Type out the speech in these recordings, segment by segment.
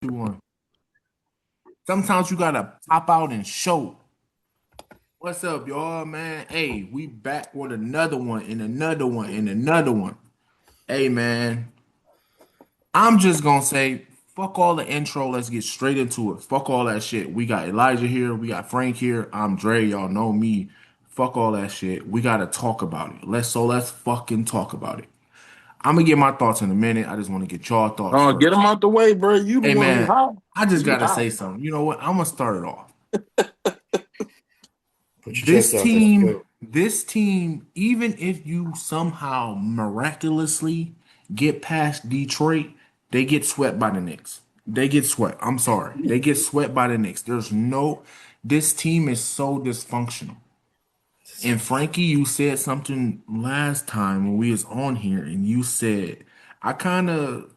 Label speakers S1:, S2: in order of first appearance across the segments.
S1: You want. Sometimes you gotta pop out and show. What's up, y'all, man? Hey, we back with another one and another one and another one. Hey, man, I'm just gonna say, fuck all the intro. Let's get straight into it. Fuck all that shit. We got Elijah here. We got Frank here. I'm Dre. Y'all know me. Fuck all that shit. We gotta talk about it. Let's fucking talk about it. I'm gonna get my thoughts in a minute. I just want to get y'all thoughts
S2: Get
S1: first.
S2: him out the way, bro. You the
S1: Hey,
S2: one who
S1: man,
S2: hot.
S1: I just
S2: You
S1: gotta
S2: hot.
S1: say something. You know what? I'm gonna start it off.
S3: Put your chest out there. Go.
S1: This team, even if you somehow miraculously get past Detroit, they get swept by the Knicks. They get swept. I'm sorry. They get swept by the Knicks. This team is so dysfunctional. And Frankie, you said something last time when we was on here, and you said, I kind of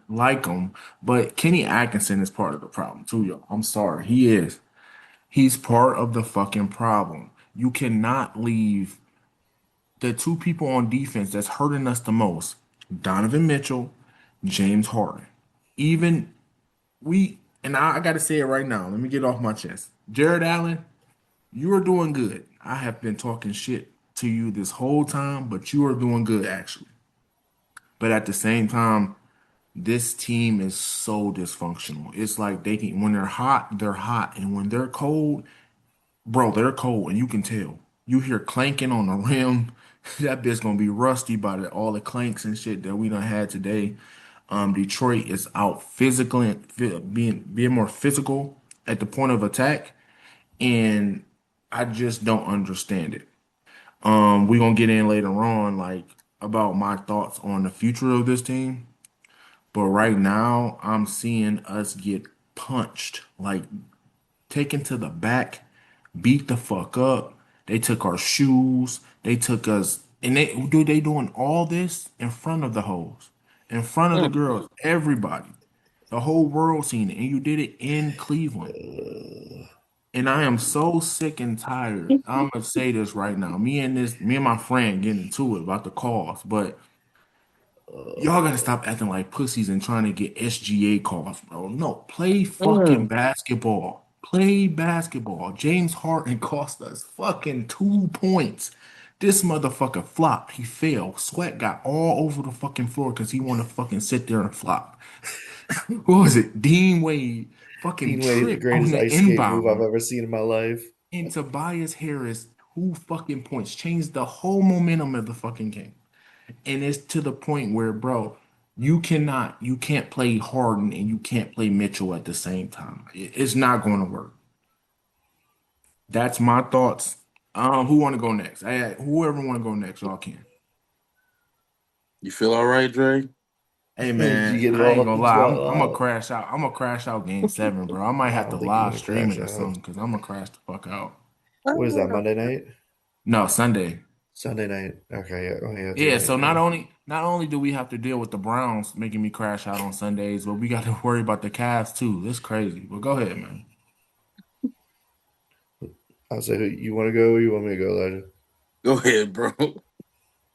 S1: like him, but Kenny Atkinson is part of the problem too, yo. I'm sorry. He is. He's part of the fucking problem. You cannot leave the two people on defense that's hurting us the most, Donovan Mitchell, James Harden. Even and I got to say it right now. Let me get off my chest. Jared Allen, you are doing good. I have been talking shit to you this whole time, but you are doing good actually. But at the same time, this team is so dysfunctional. It's like when they're hot, and when they're cold, bro, they're cold, and you can tell. You hear clanking on the rim. That bitch gonna be rusty by all the clanks and shit that we done had today. Detroit is out physically, being more physical at the point of attack, and I just don't understand it. We gonna get in later on, like about my thoughts on the future of this team. But right now, I'm seeing us get punched, like taken to the back, beat the fuck up. They took our shoes. They took us, and they doing all this in front of the hoes, in front of the
S2: Mm.
S1: girls, everybody, the whole world seen it, and you did it in Cleveland. And I am so sick and tired. I'm gonna say this right now. Me and my friend getting into it about the calls, but y'all gotta stop acting like pussies and trying to get SGA calls, bro. No, play fucking
S2: Mm.
S1: basketball. Play basketball. James Harden cost us fucking 2 points. This motherfucker flopped. He failed. Sweat got all over the fucking floor because he wanted to fucking sit there and flop. What was it? Dean Wade fucking
S3: Dean Wade, the
S1: tripped on
S3: greatest
S1: the
S3: ice skate move I've
S1: inbound.
S3: ever seen in my life.
S1: And Tobias Harris, 2 fucking points, changed the whole momentum of the fucking game. And it's to the point where, bro, you can't play Harden and you can't play Mitchell at the same time. It's not going to work. That's my thoughts. Who want to go next? Whoever want to go next, y'all can.
S2: You feel all right, Dre?
S1: Hey
S3: You
S1: man,
S3: get it
S1: I ain't
S3: all.
S1: gonna
S3: You just
S1: lie.
S3: got
S1: I'm gonna
S3: out.
S1: crash out. I'm gonna crash out game 7, bro. I might
S3: I
S1: have to
S3: don't think you're
S1: live
S3: gonna
S1: stream
S3: crash
S1: it or
S3: out.
S1: something because I'm gonna crash the fuck out.
S3: What is that? Monday night,
S1: No, Sunday.
S3: Sunday night. Okay, yeah. Oh yeah, that's
S1: Yeah,
S3: right.
S1: so
S3: Yeah.
S1: not only do we have to deal with the Browns making me crash out on Sundays, but we got to worry about the Cavs too. It's crazy. But go ahead, man.
S3: I'll say, you want to go or you want me to go, Elijah?
S2: Go ahead, bro.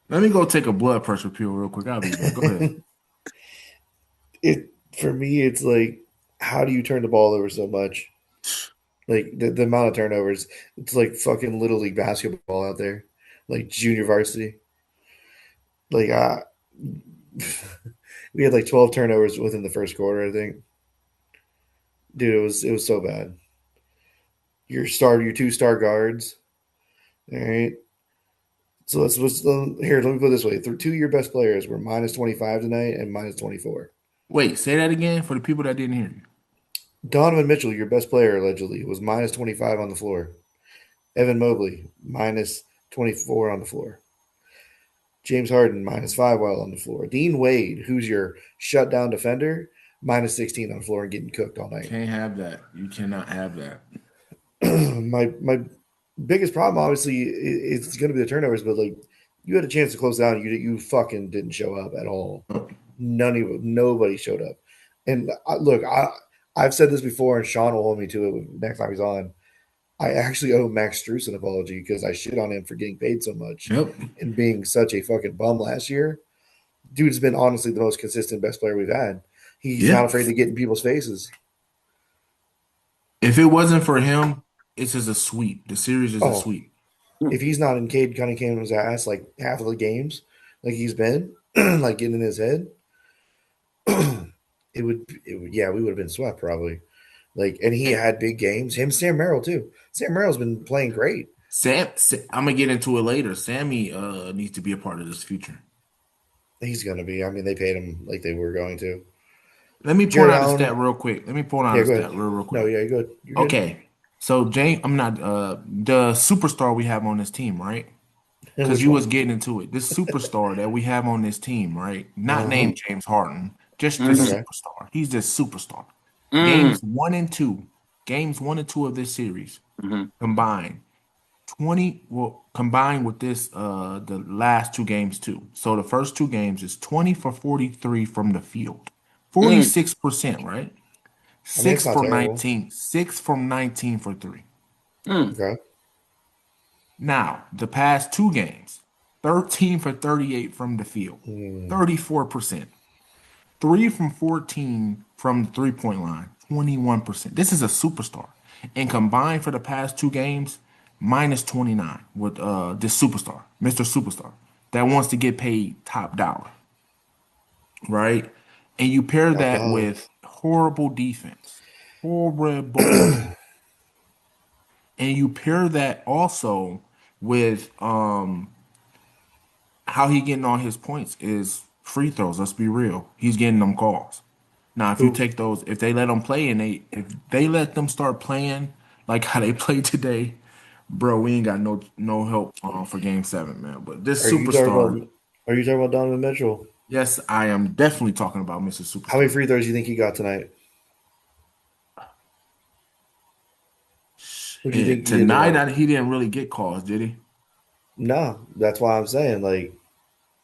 S1: Let me go take a blood pressure pill real quick. I'll be back. Go ahead.
S3: It for me, it's like, how do you turn the ball over so much? Like the amount of turnovers, it's like fucking little league basketball out there, like junior varsity. Like we had like 12 turnovers within the first quarter. I think, dude, it was so bad. Your 2 star guards. All right. So let's here. Let me put it this way: 2 of your best players were -25 tonight and -24.
S1: Wait, say that again for the people that didn't hear you.
S3: Donovan Mitchell, your best player allegedly, was -25 on the floor. Evan Mobley -24 on the floor. James Harden -5 while on the floor. Dean Wade, who's your shutdown defender, -16 on the floor and getting cooked all night.
S1: Can't have that. You cannot have that.
S3: My biggest problem, obviously, it's going to be the turnovers. But like, you had a chance to close down, you fucking didn't show up at all. Nobody showed up. And look, I've said this before, and Sean will hold me to it next time he's on. I actually owe Max Struess an apology because I shit on him for getting paid so much
S1: Yep.
S3: and being such a fucking bum last year. Dude's been honestly the most consistent best player we've had. He's not
S1: Yeah.
S3: afraid to get in people's faces.
S1: If it wasn't for him, it's just a sweep. The series is a
S3: Oh,
S1: sweep.
S3: if he's not in Cade Cunningham's ass like half of the games, like he's been, like getting in his head, yeah, we would have been swept probably. Like, and he had big games. Him, Sam Merrill too. Sam Merrill's been playing great.
S1: I'm gonna get into it later. Sammy needs to be a part of this future.
S3: He's gonna be. I mean, they paid him like they were going to.
S1: Let me point
S3: Jared
S1: out a stat
S3: Allen.
S1: real quick. Let me point out
S3: Yeah,
S1: a
S3: go ahead.
S1: stat real
S3: No,
S1: quick.
S3: yeah, you're good. You're good.
S1: Okay. So James, I'm not the superstar we have on this team, right?
S3: And
S1: Because
S3: which
S1: you was
S3: one?
S1: getting into it. This superstar that we have on this team, right? Not
S3: Uh huh.
S1: named James Harden, just this
S2: Mm-hmm.
S3: Okay.
S1: superstar. He's this superstar.
S2: Mm-hmm.
S1: Games one and two, games 1 and 2 of this series combined 20. Well, combined with this, the last two games too. So the first two games is 20 for 43 from the field,
S2: Mm-hmm.
S1: 46%, right?
S3: I mean, it's
S1: Six
S3: not
S1: from
S3: terrible.
S1: 19, 6 from 19 for three.
S2: Mm-hmm.
S3: Okay.
S1: Now, the past two games, 13 for 38 from the field,
S3: Hmm.
S1: 34%. 3 from 14 from the 3 point line, 21%. This is a superstar. And combined for the past two games, minus 29 with this superstar, Mr. Superstar, that wants to get paid top dollar, right? And you pair
S3: Top
S1: that
S3: dollar.
S1: with horrible defense, horrible defense. And you pair that also with how he getting all his points is free throws. Let's be real. He's getting them calls. Now, if you
S3: Who
S1: take those, if they let them play and if they let them start playing like how they played today, bro, we ain't got no help for Game 7, man. But this
S3: are you talking
S1: superstar,
S3: about? Are you talking about Donovan Mitchell?
S1: yes, I am definitely talking about Mr.
S3: How many
S1: Superstar.
S3: free throws do you think he got tonight? What do you think he did
S1: Tonight,
S3: tonight?
S1: he didn't really get calls, did he?
S3: No, that's why I'm saying like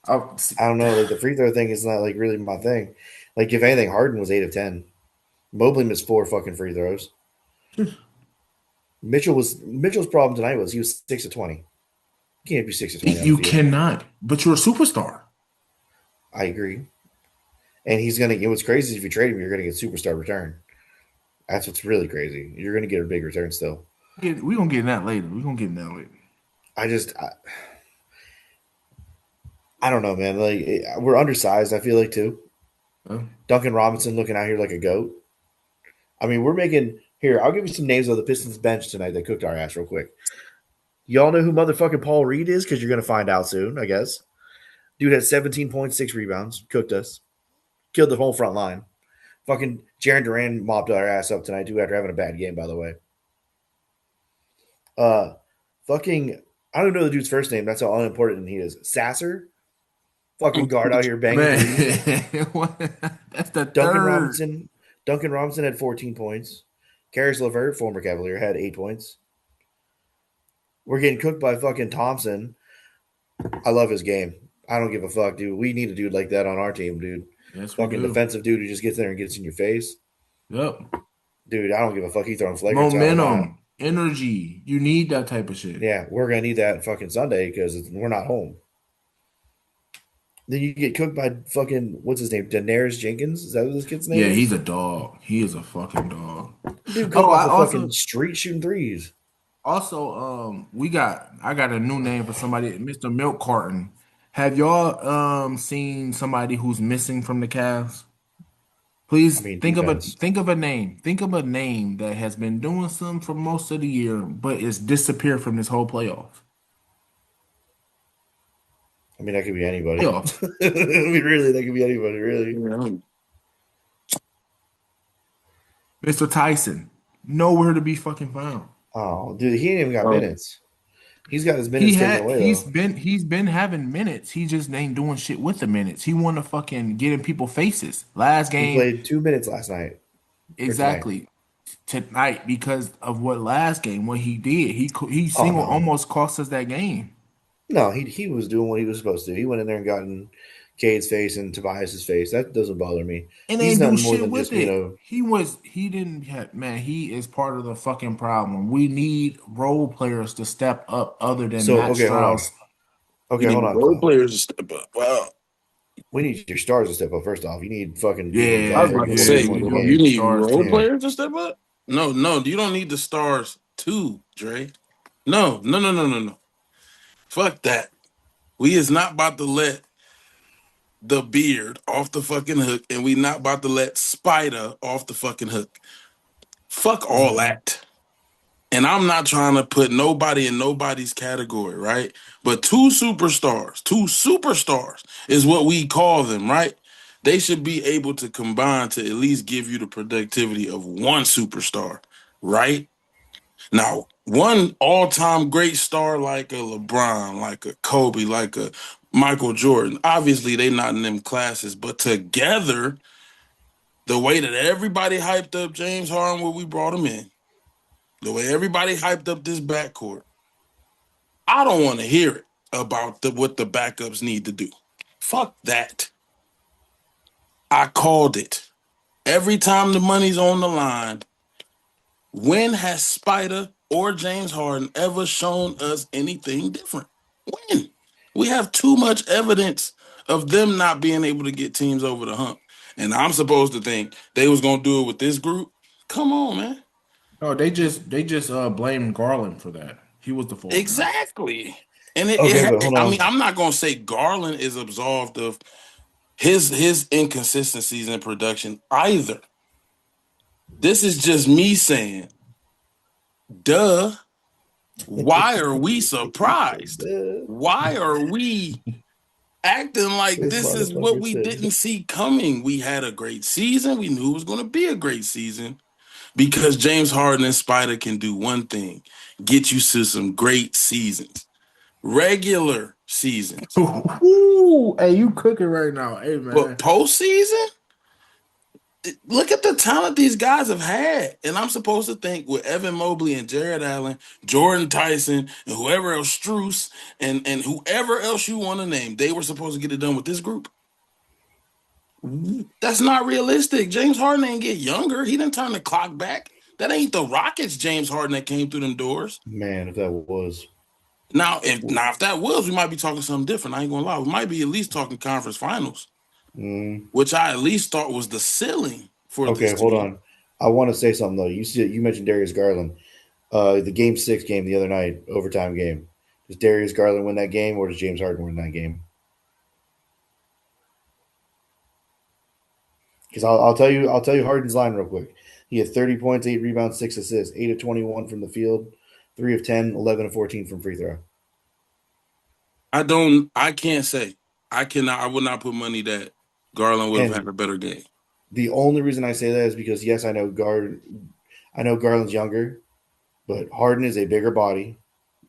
S1: Oh,
S3: I don't know. Like the free throw thing is not like really my thing. Like if anything, Harden was 8 of 10. Mobley missed four fucking free throws. Mitchell's problem tonight was he was 6 of 20. You can't be 6 of 20 on the
S1: you
S3: field.
S1: cannot, but you're a superstar.
S3: I agree. And he's gonna get what's crazy is if you trade him, you're gonna get superstar return. That's what's really crazy. You're gonna get a big return still.
S1: We're gonna get in that later. We're gonna get in that later.
S3: I just I don't know, man. Like we're undersized. I feel like too.
S1: Huh?
S3: Duncan Robinson looking out here like a goat. I mean, we're making here. I'll give you some names of the Pistons bench tonight that cooked our ass real quick. Y'all know who motherfucking Paul Reed is because you're gonna find out soon, I guess. Dude had 17 points, 6 rebounds, cooked us, killed the whole front line. Fucking Jaren Duran mopped our ass up tonight too after having a bad game, by the way. Uh, fucking I don't know the dude's first name. That's how unimportant he is. Sasser, fucking guard out here banging
S1: Man,
S3: threes.
S1: that's the
S3: Duncan
S1: third.
S3: Robinson. Duncan Robinson had 14 points. Karis LeVert, former Cavalier, had 8 points. We're getting cooked by fucking Thompson. I love his game. I don't give a fuck, dude. We need a dude like that on our team, dude.
S1: Yes, we
S3: Fucking
S1: do.
S3: defensive dude who just gets there and gets in your face.
S1: Yep.
S3: Dude, I don't give a fuck. He throwing flagrants out on that.
S1: Momentum, energy. You need that type of shit.
S3: Yeah, we're gonna need that fucking Sunday because we're not home. Then you get cooked by fucking what's his name? Daenerys Jenkins. Is that what this kid's name
S1: Yeah, he's
S3: is?
S1: a dog. He is a fucking dog.
S3: Dude come
S1: Oh,
S3: off
S1: I
S3: the fucking
S1: also
S3: street shooting threes.
S1: I got a new name for somebody, Mr. Milk Carton. Have y'all seen somebody who's missing from the Cavs?
S3: I
S1: Please
S3: mean, defense.
S1: think of a name. Think of a name that has been doing something for most of the year, but it's disappeared from this whole
S3: I mean, that could be anybody.
S1: playoffs.
S3: I mean, really, that could be anybody. Really.
S2: Yeah.
S1: Mr. Tyson, nowhere to be fucking found.
S3: Oh, dude, he ain't even got
S2: Oh,
S3: minutes. He's got his minutes taken away though.
S1: He's been having minutes. He just ain't doing shit with the minutes. He want to fucking get in people faces. Last
S3: He
S1: game,
S3: played 2 minutes last night or tonight.
S1: exactly tonight because of what last game what he did. He
S3: Oh
S1: single
S3: no,
S1: almost cost us that game.
S3: no, he was doing what he was supposed to. He went in there and got in Cade's face and Tobias's face. That doesn't bother me.
S1: And
S3: He's
S1: ain't do
S3: nothing more
S1: shit
S3: than
S1: with
S3: just
S1: it. He didn't have, man, he is part of the fucking problem. We need role players to step up other than
S3: So
S1: Matt
S3: okay, hold on.
S1: Strauss.
S3: Okay,
S2: you
S3: hold
S2: need
S3: on.
S2: role players to step up. Wow.
S3: We need your stars to step up. First off, you need fucking dudes that
S2: I
S3: drop
S2: was
S1: Yeah,
S2: about to
S3: 30,
S1: yeah,
S3: 40
S2: say,
S1: you
S3: points a
S1: do
S2: you
S1: need
S3: game.
S1: the
S2: need
S1: stars
S2: role
S3: Yeah.
S1: too.
S2: players to step up. No, no, you don't need the stars too, Dre. No, no, no, no, no, no. Fuck that. We is not about to let the beard off the fucking hook, and we not about to let Spider off the fucking hook. Fuck all
S3: Mhm.
S2: that. And I'm not trying to put nobody in nobody's category, right? But two superstars is what we call them, right? They should be able to combine to at least give you the productivity of one superstar, right? Now, one all-time great star like a LeBron, like a Kobe, like a Michael Jordan. Obviously, they not in them classes, but together, the way that everybody hyped up James Harden when we brought him in, the way everybody hyped up this backcourt, I don't want to hear it about what the backups need to do. Fuck that. I called it. Every time the money's on the line, when has Spider or James Harden ever shown us anything different? When? We have too much evidence of them not being able to get teams over the hump. And I'm supposed to think they was gonna do it with this group. Come on, man.
S1: No, they just blamed Garland for that. He was the fall guy.
S2: Exactly. And
S3: Okay, but hold
S2: I mean,
S3: on.
S2: I'm not gonna say Garland is absolved of his inconsistencies in production either. This is just me saying, duh. Why are we
S3: He said,
S2: surprised? Why are we acting like
S3: this
S2: this is what
S3: motherfucker
S2: we
S3: said.
S2: didn't see coming? We had a great season. We knew it was going to be a great season because James Harden and Spider can do one thing: get you to some great seasons, regular seasons.
S1: Ooh, hey, you cooking right now. Hey
S2: But
S1: man.
S2: postseason, look at the talent these guys have had. And I'm supposed to think with Evan Mobley and Jared Allen, Jordan Tyson, and whoever else, Struess, and whoever else you want to name, they were supposed to get it done with this group. That's not realistic. James Harden ain't get younger. He didn't turn the clock back. That ain't the Rockets James Harden that came through them doors.
S3: Man, if that was.
S2: Now if that was, we might be talking something different. I ain't gonna lie. We might be at least talking conference finals,
S3: Mm,
S2: which I at least thought was the ceiling for this
S3: okay, hold
S2: team.
S3: on. I want to say something though. You mentioned Darius Garland. The game 6 game the other night, overtime game. Does Darius Garland win that game or does James Harden win that game? Because I'll tell you Harden's line real quick. He had 30 points, 8 rebounds, 6 assists, 8 of 21 from the field, 3 of 10, 11 of 14 from free throw.
S2: I can't say. I would not put money that Garland would have had
S3: And
S2: a better game.
S3: the only reason I say that is because yes, I know Garland's younger, but Harden is a bigger body,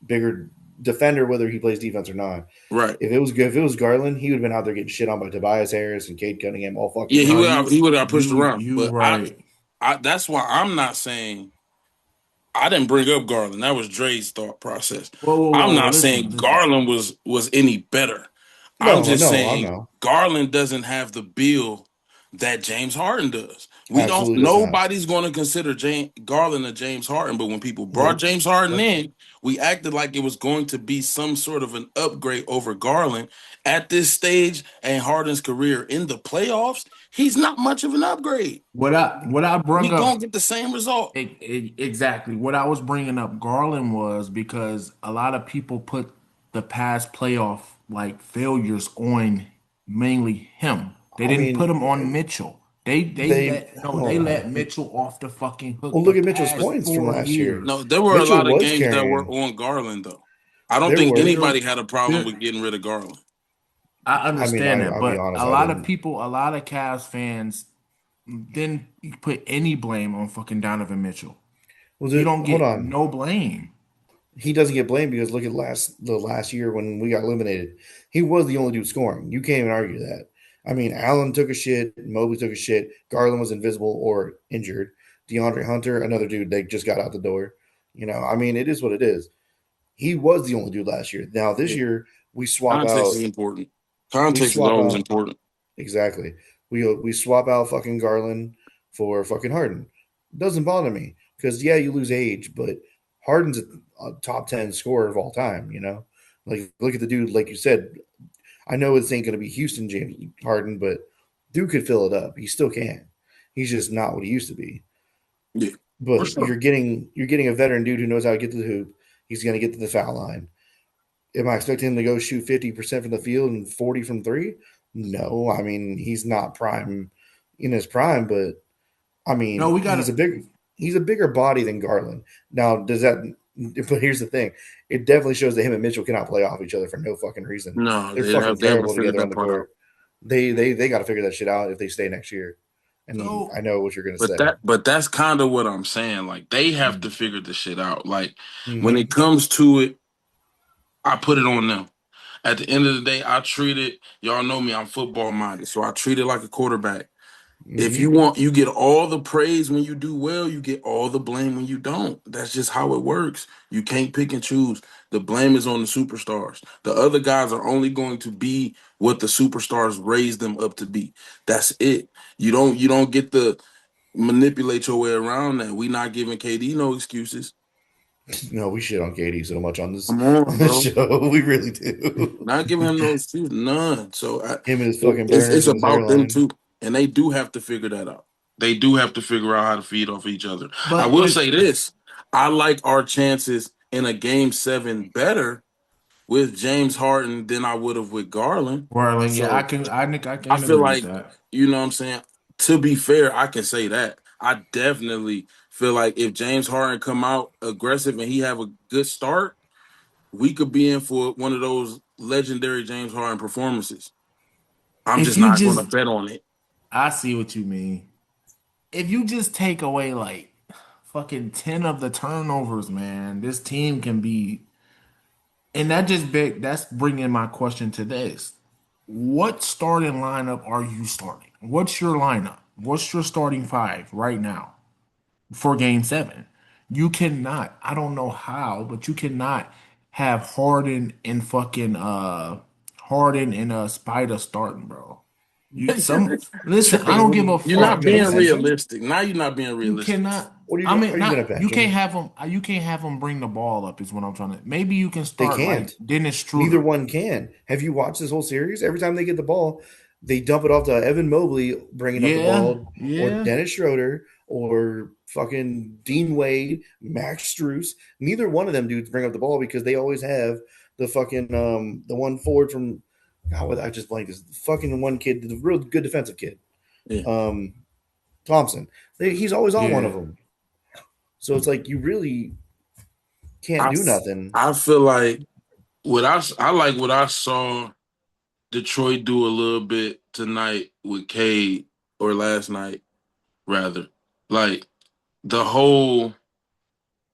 S3: bigger defender, whether he plays defense or not.
S2: Right.
S3: If it was Garland, he would have been out there getting shit on by Tobias Harris and Cade Cunningham all fucking
S2: Yeah,
S1: No,
S3: game.
S2: he would have pushed
S1: you
S2: around.
S1: you
S2: But
S1: right.
S2: I that's why I'm not saying I didn't bring up Garland. That was Dre's thought process.
S1: Whoa, whoa,
S2: I'm
S1: whoa.
S2: not
S1: Listen,
S2: saying
S1: listen.
S2: Garland was any better. I'm
S3: No,
S2: just
S3: no, I
S2: saying
S3: know.
S2: Garland doesn't have the bill that James Harden does. We don't.
S3: Absolutely does not.
S2: Nobody's going to consider Garland a James Harden. But when people brought
S3: Nope.
S2: James Harden
S3: Nope.
S2: in, we acted like it was going to be some sort of an upgrade over Garland. At this stage in Harden's career in the playoffs, he's not much of an upgrade.
S1: What I
S2: We
S1: bring
S2: gonna
S1: up
S2: get the same result.
S1: exactly what I was bringing up Garland was because a lot of people put the past playoff like failures on mainly him. They
S3: I
S1: didn't put
S3: mean,
S1: him on Mitchell. They
S3: they
S1: let no, they
S3: hold
S1: let
S3: on.
S1: Mitchell off the fucking hook
S3: Well,
S1: the
S3: look at Mitchell's
S1: past
S3: points from
S1: four
S3: last year.
S2: No,
S1: years.
S2: there were a
S3: Mitchell
S2: lot of
S3: was
S2: games that were
S3: carrying.
S2: on Garland though. I don't
S3: There
S2: think
S3: were.
S1: There,
S2: anybody had a problem
S1: there.
S2: with getting rid of Garland.
S1: I
S3: I mean,
S1: understand that,
S3: I'll be
S1: but
S3: honest.
S1: a
S3: I
S1: lot of
S3: didn't.
S1: people, a lot of Cavs fans didn't put any blame on fucking Donovan Mitchell.
S3: Was
S1: He
S3: it?
S1: don't
S3: Hold
S1: get
S3: on.
S1: no blame.
S3: He doesn't get blamed because look at the last year when we got eliminated. He was the only dude scoring. You can't even argue that. I mean, Allen took a shit. Mobley took a shit. Garland was invisible or injured. DeAndre Hunter, another dude, they just got out the door. I mean, it is what it is. He was the only dude last year. Now this
S2: Yeah.
S3: year we swap
S2: Context
S3: out.
S2: is important.
S3: We
S2: Context is
S3: swap
S2: always
S3: out
S2: important.
S3: exactly. We swap out fucking Garland for fucking Harden. Doesn't bother me because yeah, you lose age, but Harden's a top 10 scorer of all time. Like look at the dude. Like you said, I know this ain't going to be Houston James Harden, but dude could fill it up. He still can. He's just not what he used to be.
S2: Yeah, for
S3: But
S2: sure.
S3: you're getting a veteran dude who knows how to get to the hoop. He's going to get to the foul line. Am I expecting him to go shoot 50% from the field and 40 from three? No. I mean, he's not prime in his prime, but I
S1: No,
S3: mean,
S1: we got to.
S3: he's a bigger body than Garland. Now, does that but here's the thing. It definitely shows that him and Mitchell cannot play off each other for no fucking reason.
S2: No,
S3: They're fucking
S2: they haven't
S3: terrible
S2: figured
S3: together on
S2: that
S3: the
S2: part out.
S3: court. They got to figure that shit out if they stay next year. And
S1: So
S3: I know what you're going to say.
S2: But that's kind of what I'm saying. Like they have
S1: mm,
S2: to figure the shit out. Like when it
S3: Mm-hmm.
S2: comes to it, I put it on them. At the end of the day, I treat it. Y'all know me. I'm football minded, so I treat it like a quarterback. If you
S3: Mm-hmm.
S2: want, you get all the praise when you do well. You get all the blame when you don't. That's just how it works. You can't pick and choose. The blame is on the superstars. The other guys are only going to be what the superstars raise them up to be. That's it. You don't get to manipulate your way around that. We not giving KD no excuses.
S3: No, we shit on Katie so much on this
S2: Come
S3: on
S2: on,
S3: this
S2: bro.
S3: show. We really do.
S2: Not giving him no excuse, none. So
S3: Him and his fucking
S2: it's
S3: burners and his
S2: about them
S3: hairline.
S2: too, and they do have to figure that out. They do have to figure out how to feed off each other. I
S1: but
S2: will
S1: it
S2: say this: I like our chances in a game 7 better with James Harden than I would have with Garland.
S1: Whirling, yeah, I
S2: So
S1: can. I think I
S2: I
S1: can
S2: feel
S1: agree with
S2: like,
S1: that.
S2: you know what I'm saying. To be fair, I can say that I definitely feel like if James Harden come out aggressive and he have a good start, we could be in for one of those legendary James Harden performances. I'm
S1: If
S2: just
S1: you
S2: not going to
S1: just,
S2: bet on it.
S1: I see what you mean. If you just take away like fucking 10 of the turnovers, man, this team can be. And that just big. That's bringing my question to this. What starting lineup are you starting? What's your lineup? What's your starting five right now for game 7? You cannot, I don't know how, but you cannot have Harden and Spider starting, bro. You some listen, I
S2: Trey,
S1: don't give a
S3: What
S2: you're
S3: are you
S1: fuck.
S2: not
S3: gonna
S2: being
S3: bench him?
S2: realistic. Now you're not being
S1: You
S2: realistic.
S1: cannot.
S3: What are you
S1: I
S3: gonna are
S1: mean,
S3: you gonna
S1: not you
S3: bench
S1: can't
S3: him?
S1: have them. You can't have them bring the ball up. Is what I'm trying to. Maybe you can
S3: They
S1: start like
S3: can't.
S1: Dennis
S3: Neither
S1: Schroeder.
S3: one can. Have you watched this whole series? Every time they get the ball, they dump it off to Evan Mobley bringing up the
S1: Yeah,
S3: ball, or
S1: yeah.
S3: Dennis Schroeder, or fucking Dean Wade, Max Struess. Neither one of them dudes bring up the ball because they always have the fucking the one forward from God, I just blanked this fucking one kid, the real good defensive kid,
S2: Yeah.
S3: um, Thompson. He's always on one of
S1: Yeah.
S3: them. So it's like you really can't
S2: I,
S3: do nothing.
S2: I feel like I like what I saw Detroit do a little bit tonight with Cade, or last night rather. Like the whole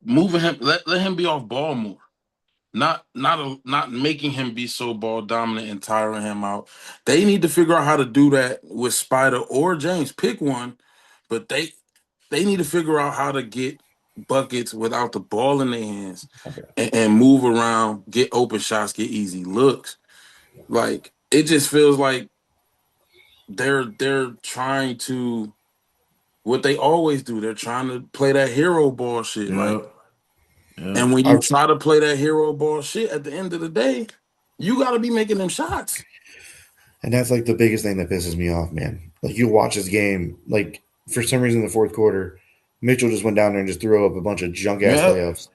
S2: moving him, let him be off ball more. Not making him be so ball dominant and tiring him out. They need to figure out how to do that with Spider or James. Pick one, but they need to figure out how to get buckets without the ball in their hands, and move around, get open shots, get easy looks. Like it just feels like they're trying to what they always do. They're trying to play that hero ball shit. Like,
S1: Yep. Yep.
S2: and when you
S3: I,
S2: try to play that hero ball shit, at the end of the day, you got to be making them shots.
S3: And that's like the biggest thing that pisses me off, man. Like you watch this game, like for some reason in the fourth quarter, Mitchell just went down there and just threw up a bunch of junk ass
S1: Yep.
S3: layups.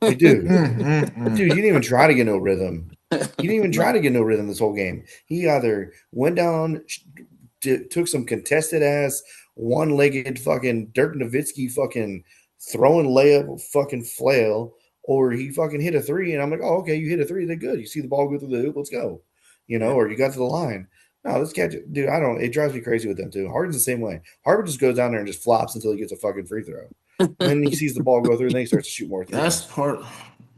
S3: Like, dude, you
S1: Mm.
S3: didn't even try to get no rhythm. You didn't even try to get no rhythm this whole game. He either went down, took some contested ass, one legged fucking Dirk Nowitzki fucking throwing layup fucking flail, or he fucking hit a three. And I'm like, oh, okay, you hit a three. They're good. You see the ball go through the hoop. Let's go.
S2: Yeah.
S3: Or you got to the line. No, let's catch it. Dude, I don't, it drives me crazy with them too. Harden's the same way. Harden just goes down there and just flops until he gets a fucking free throw. And then he sees the ball go through and then he starts to shoot more
S1: That's
S3: threes.
S1: part.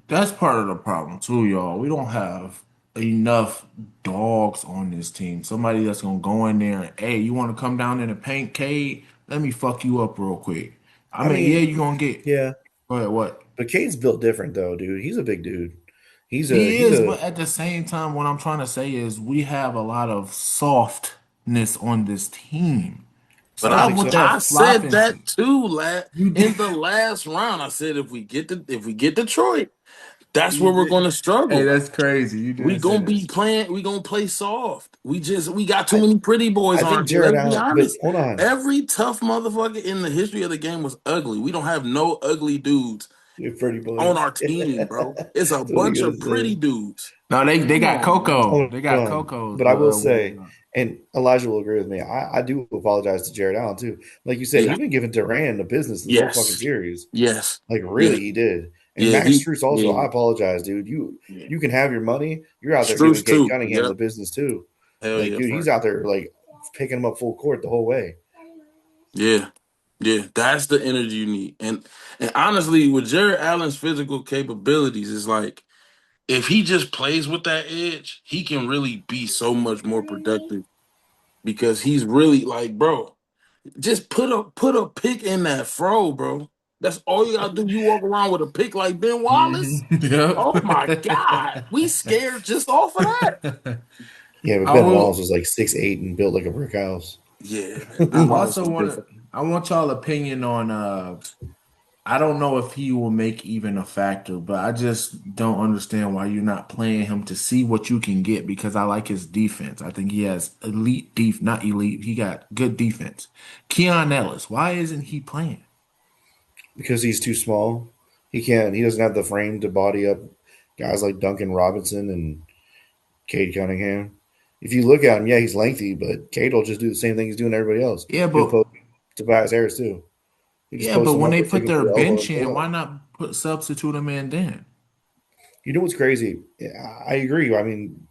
S1: That's part of the problem too, y'all. We don't have enough dogs on this team. Somebody that's gonna go in there and, hey, you want to come down in the paint, Cade? Let me fuck you up real quick. I
S3: I
S1: mean, yeah,
S3: mean,
S1: you gonna get.
S3: yeah.
S1: Go ahead, what?
S3: But Cade's built different though, dude. He's a big dude. He's a
S1: He
S3: he's
S1: is,
S3: a
S1: but at the same time, what I'm trying to say is we have a lot of softness on this team.
S2: But
S3: I don't
S1: Stop
S3: think
S1: with
S3: so.
S1: that
S2: I said
S1: flopping.
S2: that too, lad.
S1: You
S2: In the last round, I said if we get Detroit, That's where we're gonna
S1: Hey,
S2: struggle.
S1: that's crazy. You
S2: We
S1: did say
S2: gonna
S1: that.
S2: be playing. We gonna play soft. We got too
S3: I,
S2: many pretty boys
S3: I
S2: on our
S3: think
S2: team.
S3: Jared
S2: Let's be
S3: Allen, but
S2: honest.
S3: hold on.
S2: Every tough motherfucker in the history of the game was ugly. We don't have no ugly dudes
S3: You're pretty
S2: on
S3: boys.
S2: our team, bro. It's a
S3: That's what he
S2: bunch
S3: gonna
S2: of pretty
S3: say.
S2: dudes.
S1: No, they
S2: Come
S1: got
S2: on, man.
S1: Coco.
S3: Hold
S1: They got
S3: on.
S1: Coco's.
S3: But I will
S1: What is
S3: say,
S1: it?
S3: and Elijah will agree with me, I do apologize to Jared Allen too. Like you said,
S2: Yeah.
S3: he's been giving Duran the business this whole fucking
S2: Yes.
S3: series.
S2: Yes.
S3: Like
S2: Yeah.
S3: really, he did. And
S2: Yeah.
S3: Max Struess also,
S2: Yeah.
S3: I apologize, dude. You
S2: Yeah.
S3: you can have your money. You're out there giving
S2: Struce
S3: Kate
S2: too.
S3: Cunningham the
S2: Yep.
S3: business too.
S2: Hell
S3: Like,
S2: yeah,
S3: dude, he's
S2: Frank.
S3: out there like picking him up full court the whole way.
S2: Yeah. Yeah. That's the energy you need. And honestly, with Jared Allen's physical capabilities, it's like if he just plays with that edge, he can really be so much more productive because he's really like, bro, just put a pick in that fro, bro. That's all you gotta do. You walk around with a pick like Ben Wallace. Oh my God. We scared just off of that.
S3: Yeah, but
S1: I
S3: Ben Wallace
S1: will.
S3: was like 6'8" and built like a brick house.
S2: Yeah, man.
S1: I
S2: Ben Wallace
S1: also
S2: is
S1: want to.
S2: different.
S1: I want y'all opinion on. I don't know if he will make even a factor, but I just don't understand why you're not playing him to see what you can get because I like his defense. I think he has not elite. He got good defense. Keon Ellis, why isn't he playing?
S3: Because he's too small. He doesn't have the frame to body up guys like Duncan Robinson and Cade Cunningham. If you look at him, yeah, he's lengthy, but Cade will just do the same thing he's doing to everybody else.
S1: Yeah,
S3: He'll
S1: but
S3: post Tobias Harris too. He just
S1: yeah, but
S3: posts him
S1: when
S3: up
S1: they
S3: or stick
S1: put
S3: him
S1: their
S3: through the elbow
S1: bench
S3: and pull
S1: in,
S3: up.
S1: why not put substitute a man then?
S3: You know what's crazy? I agree. I mean,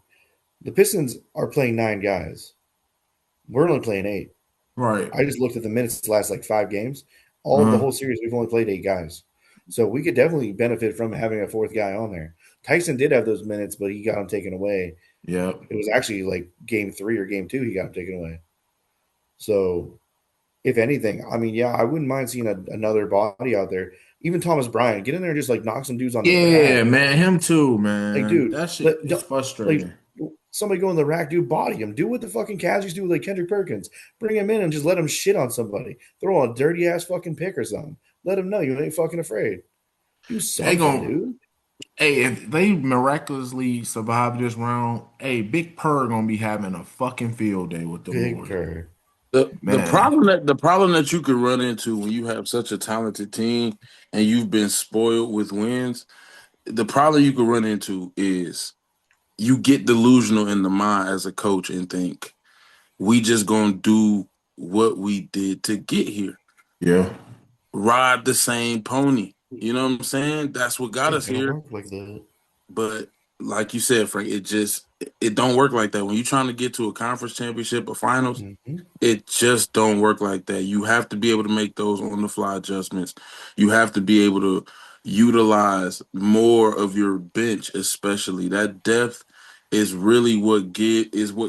S3: the Pistons are playing 9 guys. We're only playing 8.
S1: Right.
S3: I just looked at the minutes the last like 5 games. All the
S1: Uh,
S3: whole series, we've only played 8 guys. So we could definitely benefit from having a fourth guy on there. Tyson did have those minutes, but he got them taken away.
S1: yep.
S3: It was actually like game 3 or game 2, he got them taken away. So if anything, I mean, yeah, I wouldn't mind seeing another body out there. Even Thomas Bryant, get in there and just like knock some dudes on the
S1: Yeah,
S3: rack.
S1: man, him too,
S3: Like,
S1: man.
S3: dude,
S1: That shit is
S3: like
S1: frustrating.
S3: somebody go in the rack, dude, body him. Do what the fucking Cavs used to do with like Kendrick Perkins. Bring him in and just let him shit on somebody. Throw a dirty ass fucking pick or something. Let him know you ain't fucking afraid. Do
S1: They
S3: something,
S1: gon'
S3: dude.
S1: Hey, if they miraculously survive this round, hey, Big Purr gonna be having a fucking field day with the
S3: Big
S1: boys,
S3: purr.
S2: The
S1: man.
S2: problem that you could run into when you have such a talented team and you've been spoiled with wins, the problem you could run into is you get delusional in the mind as a coach and think we just gonna do what we did to get here.
S1: Yeah,
S2: Ride the same pony. You know what I'm saying? That's what got
S3: Ain't
S2: us
S3: gonna
S2: here.
S3: work like that.
S2: But like you said, Frank, it don't work like that. When you're trying to get to a conference championship or finals,
S3: Mm-hmm.
S2: it just don't work like that. You have to be able to make those on the fly adjustments. You have to be able to utilize more of your bench, especially that depth is really what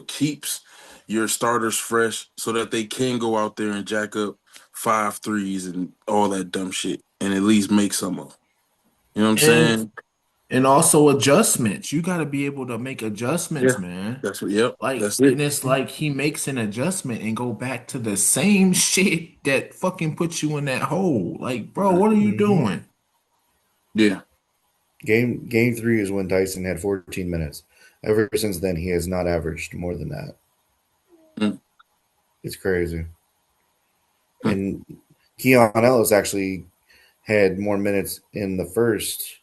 S2: keeps your starters fresh so that they can go out there and jack up 5 threes and all that dumb shit and at least make some of 'em. You know what I'm
S1: and
S2: saying?
S1: and also adjustments. You got to be able to make adjustments,
S2: Yeah.
S1: man.
S2: That's what yep,
S1: Like,
S2: that's
S1: and
S2: it.
S1: it's like he makes an adjustment and go back to the same shit that fucking puts you in that hole. Like, bro, what are you
S3: Mm-hmm.
S1: doing?
S2: Yeah.
S3: Game 3 is when Tyson had 14 minutes. Ever since then, he has not averaged more than that.
S2: Mm,
S3: It's crazy.
S2: mm.
S3: And Keon Ellis actually had more minutes in the first.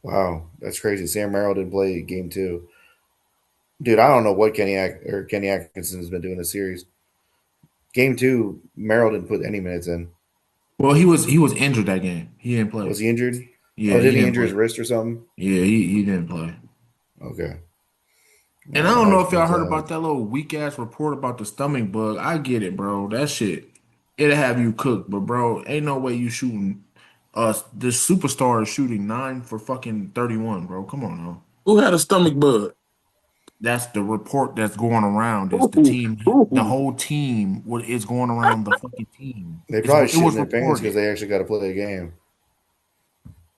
S3: Wow, that's crazy. Sam Merrill didn't play game 2. Dude, I don't know what Kenny Atkinson has been doing this series. Game 2, Merrill didn't put any minutes in.
S1: Well, he was injured that game. He didn't play.
S3: Was he injured?
S1: Yeah,
S3: Oh,
S1: he
S3: did he
S1: didn't
S3: injure his
S1: play.
S3: wrist or something?
S1: Yeah, he didn't play.
S3: Okay.
S1: And I
S3: That
S1: don't know if y'all
S3: explains
S1: heard
S3: that.
S1: about that little weak ass report about the stomach bug. I get it, bro. That shit, it'll have you cooked, but bro, ain't no way you shooting. This superstar is shooting 9 for fucking 31, bro. Come on, now.
S2: Who had a stomach bug?
S1: That's the report that's going around. Is the
S2: Ooh,
S1: team, the
S2: ooh.
S1: whole team, what is going around the fucking team?
S3: They
S1: It's
S3: probably
S1: it
S3: shit in
S1: was
S3: their pants because
S1: reported,
S3: they actually got to play a game.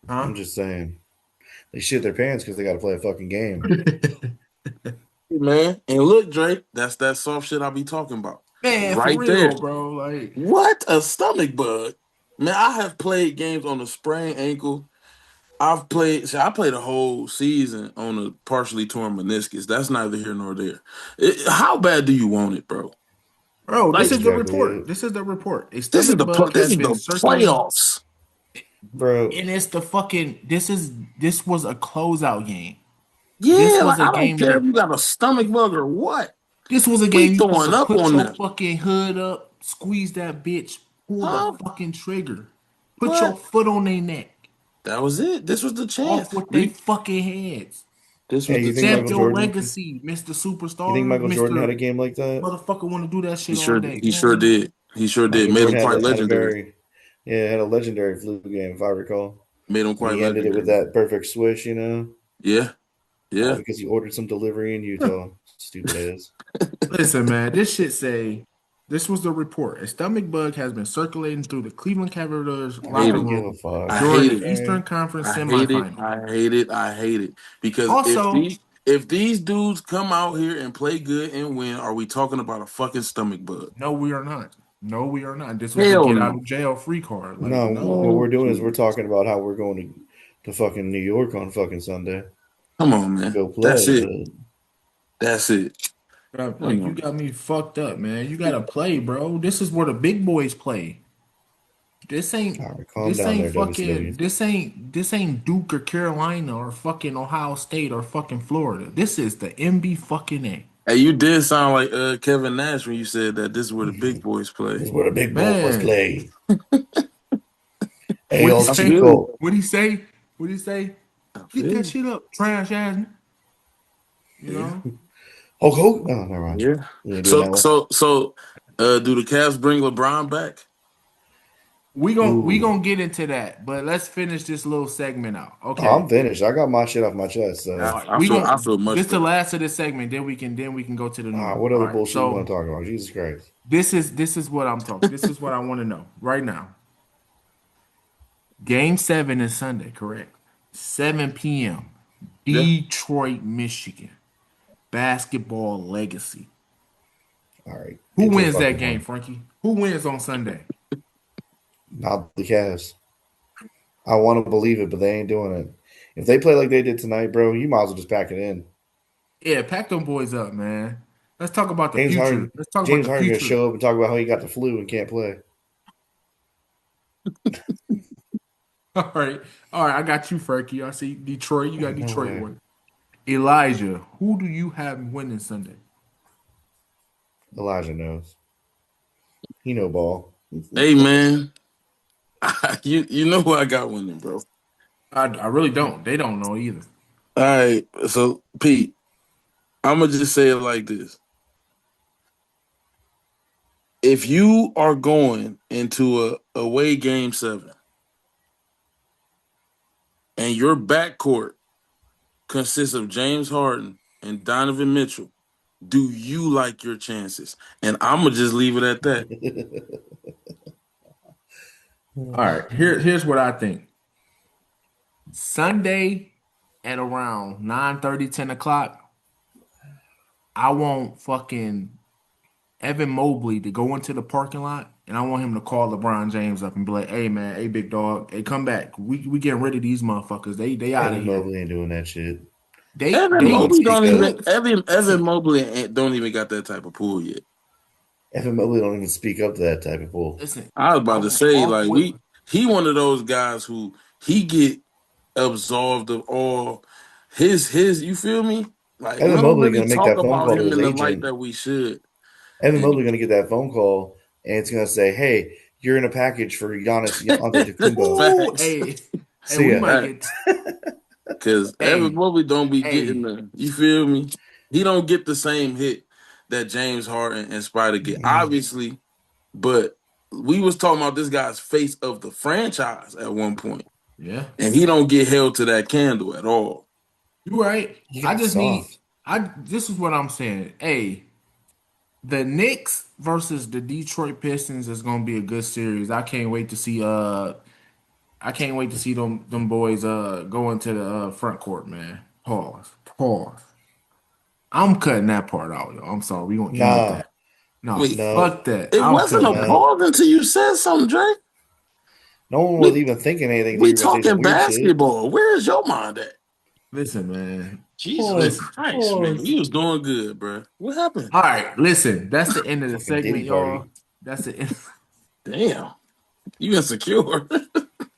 S1: huh?
S3: I'm just saying. They shit their pants because they got to play a fucking game.
S2: Man. And look, Drake, that's that soft shit I be talking about.
S1: Man, for
S2: Right there.
S1: real, bro. Like,
S2: What? A stomach bug? Man, I have played games on a sprained ankle. I've played. See, I played a whole season on a partially torn meniscus. That's neither here nor there. How bad do you want it, bro?
S1: Bro, this
S2: Like
S1: is the
S3: Exactly
S1: report.
S3: it.
S1: This is the report. A
S2: this is
S1: stomach
S2: the
S1: bug
S2: this
S1: has
S2: is
S1: been
S2: the
S1: circulating,
S2: playoffs.
S3: Bro,
S1: and it's the fucking. This was a closeout game. This
S2: Yeah,
S1: was
S2: like
S1: a
S2: I don't
S1: game
S2: care if
S1: to.
S2: you got a stomach bug or what.
S1: This was a
S2: We
S1: game you supposed
S2: throwing
S1: to
S2: up
S1: put
S2: on
S1: your
S2: them,
S1: fucking hood up, squeeze that bitch, pull the
S2: huh?
S1: fucking trigger, put your
S2: What?
S1: foot on their neck,
S2: That was it. This was the chance.
S1: off with they fucking heads.
S2: This was
S3: hey,
S2: the
S3: you think
S1: Stamp
S3: Michael
S2: chance.
S1: your
S3: Jordan?
S1: legacy, Mr.
S3: You think
S1: Superstar,
S3: Michael Jordan had
S1: Mr.
S3: a game like that?
S1: Motherfucker want to do that
S2: He
S1: shit all
S2: sure
S1: day.
S2: he sure
S1: Man,
S2: did. He sure did.
S3: Michael
S2: Made him
S3: Jordan
S2: quite
S3: had a
S2: legendary.
S3: very had a legendary flu game, if I recall.
S2: Made him
S3: And
S2: quite
S3: he ended it with
S2: legendary.
S3: that perfect swish, you know,
S2: Yeah,
S3: all
S2: yeah.
S3: because he ordered some delivery in Utah. Stupid ass.
S1: listen, man, this shit say this was the report. A stomach bug has been circulating through the Cleveland Cavaliers
S3: I
S2: Hate
S1: locker
S3: don't
S2: it.
S3: give a
S1: room
S3: fuck.
S2: I
S1: during
S2: hate
S1: the
S2: it.
S1: Eastern
S3: Okay.
S1: Conference
S2: I hate it.
S1: semifinal.
S2: I hate it. I hate it. Because
S1: Also,
S2: if these dudes come out here and play good and win, are we talking about a fucking stomach bug?
S1: no, we are not. No, we are not. This was the
S2: Hell
S1: get out
S2: no.
S1: of jail free card. Like,
S3: No, what
S1: no.
S3: we're doing is we're
S2: Okay.
S3: talking about how we're going to fucking New York on fucking Sunday
S2: Come on,
S3: to
S2: man.
S3: go
S2: That's
S3: play.
S2: it.
S3: But
S2: That's it.
S1: Like,
S2: Come
S1: you
S2: on.
S1: got me fucked up, man. You gotta play, bro. This is where the big boys play. This ain't
S3: all right, calm
S1: this
S3: down
S1: ain't
S3: there, WCW.
S1: fucking this ain't Duke or Carolina or fucking Ohio State or fucking Florida. This is the MB fucking A.
S2: Hey, you did sound like Kevin Nash when you said that this is where the big
S3: This
S2: boys play.
S3: is where the big boys
S1: Man,
S3: play. Hey,
S1: what he
S3: El
S2: I
S1: say?
S2: feel you.
S3: Chico.
S1: What he say? What he say?
S2: I
S1: Get
S2: feel
S1: that
S2: you.
S1: shit up, trash ass. You
S2: Yeah.
S1: know?
S3: Hulk Hogan. Oh, never mind.
S2: Yeah.
S3: You ain't doing
S2: So
S3: that one.
S2: so so do the Cavs bring LeBron back?
S1: We
S3: Ooh.
S1: gonna get into that, but let's finish this little segment out.
S3: Oh, I'm
S1: Okay.
S3: finished. I got my shit off my chest.
S2: I,
S3: So,
S1: All right,
S2: I feel I feel
S1: this
S2: much
S1: the
S2: better.
S1: last of this segment. Then we can go to the new one.
S3: what
S1: All
S3: other
S1: right.
S3: bullshit you want
S1: So
S3: to talk about? Jesus Christ.
S1: this is what I'm talking. This is what I want to know right now. Game 7 is Sunday, correct? 7 p.m.
S2: Yeah.
S1: Detroit, Michigan. Basketball legacy.
S3: All right.
S1: Who
S3: Get to the
S1: wins that
S3: fucking
S1: game,
S3: point.
S1: Frankie? Who wins on Sunday?
S3: Not the Cavs. I want to believe it, but they ain't doing it. If they play like they did tonight, bro, you might as well just pack it in.
S1: Yeah, pack them boys up, man. Let's talk about the
S3: James
S1: future.
S3: Harden,
S1: Let's talk about
S3: James
S1: the
S3: Harden gonna
S1: future.
S3: show up and talk about how he got the flu and can't play.
S1: All right. All right, I got you, Frankie. I see Detroit. You got
S3: No
S1: Detroit
S3: way.
S1: one. Elijah, who do you have winning Sunday?
S3: Elijah knows. He know ball.
S2: Hey man, you know who I got winning, bro.
S1: I really don't. They don't know either.
S2: All right, so Pete, I'm gonna just say it like this: if you are going into a away game 7 and your backcourt consists of James Harden and Donovan Mitchell, do you like your chances? And I'm gonna just leave it at that.
S1: All right. Here's what I think. Sunday at around 9:30, 10 o'clock, I want fucking Evan Mobley to go into the parking lot and I want him to call LeBron James up and be like, hey man, hey big dog, hey come back. We getting rid of these motherfuckers. They out of
S3: Evan
S1: here.
S3: Mobley ain't doing that shit.
S2: Evan
S3: He don't even
S2: Mobley
S3: speak
S2: don't
S3: up.
S2: even
S1: could.
S2: Evan
S1: Listen,
S2: Mobley don't even got that type of pool yet.
S3: Evan Mobley don't even speak up to that type of bull.
S1: listen,
S2: I was
S1: I
S2: about to
S1: want
S2: say
S1: off
S2: like
S1: with
S2: he one of those guys who he get absolved of all his you feel me? Like we
S3: Evan
S2: don't
S3: Mobley
S2: really
S3: gonna make
S2: talk
S3: that phone
S2: about
S3: call to
S2: him
S3: his
S2: in the light
S3: agent.
S2: that we should.
S3: Evan
S2: And
S3: Mobley gonna get that phone call and it's gonna say, "Hey, you're in a package for Giannis Antetokounmpo.
S1: ooh,
S2: facts.
S1: hey,
S3: See
S1: we
S3: ya."
S1: might
S2: Facts.
S1: get
S2: Cause Evan
S1: hey,
S2: Mobley don't be getting
S1: hey,
S2: the you feel me? He don't get the same hit that James Harden and Spider get. Obviously, but we was talking about this guy's face of the franchise at one point,
S1: yeah.
S2: and he don't get held to that candle at all.
S1: You right.
S3: He
S1: I
S3: got
S1: just need
S3: soft.
S1: I this is what I'm saying. Hey, the Knicks versus the Detroit Pistons is gonna be a good series. I can't wait to see them boys go into the front court, man. Pause. Pause. I'm cutting that part out, yo. I'm sorry. We gonna end with
S3: Nah,
S1: that. No,
S2: Wait,
S3: no,
S1: fuck that.
S2: it
S1: I'm
S2: wasn't
S1: cutting
S2: a
S1: that.
S3: no.
S2: pause until you said something, Drake.
S3: No one was even thinking anything
S2: We
S3: deep about saying some
S2: talking
S3: weird shit.
S2: basketball. Where is your mind at?
S1: Listen, man.
S2: Jesus
S1: Listen.
S2: Christ, man. You was doing good, bro. What happened?
S1: All right, listen. That's the end of the
S3: Fucking
S1: segment,
S3: Diddy party.
S1: y'all. That's the end.
S2: Damn. You insecure.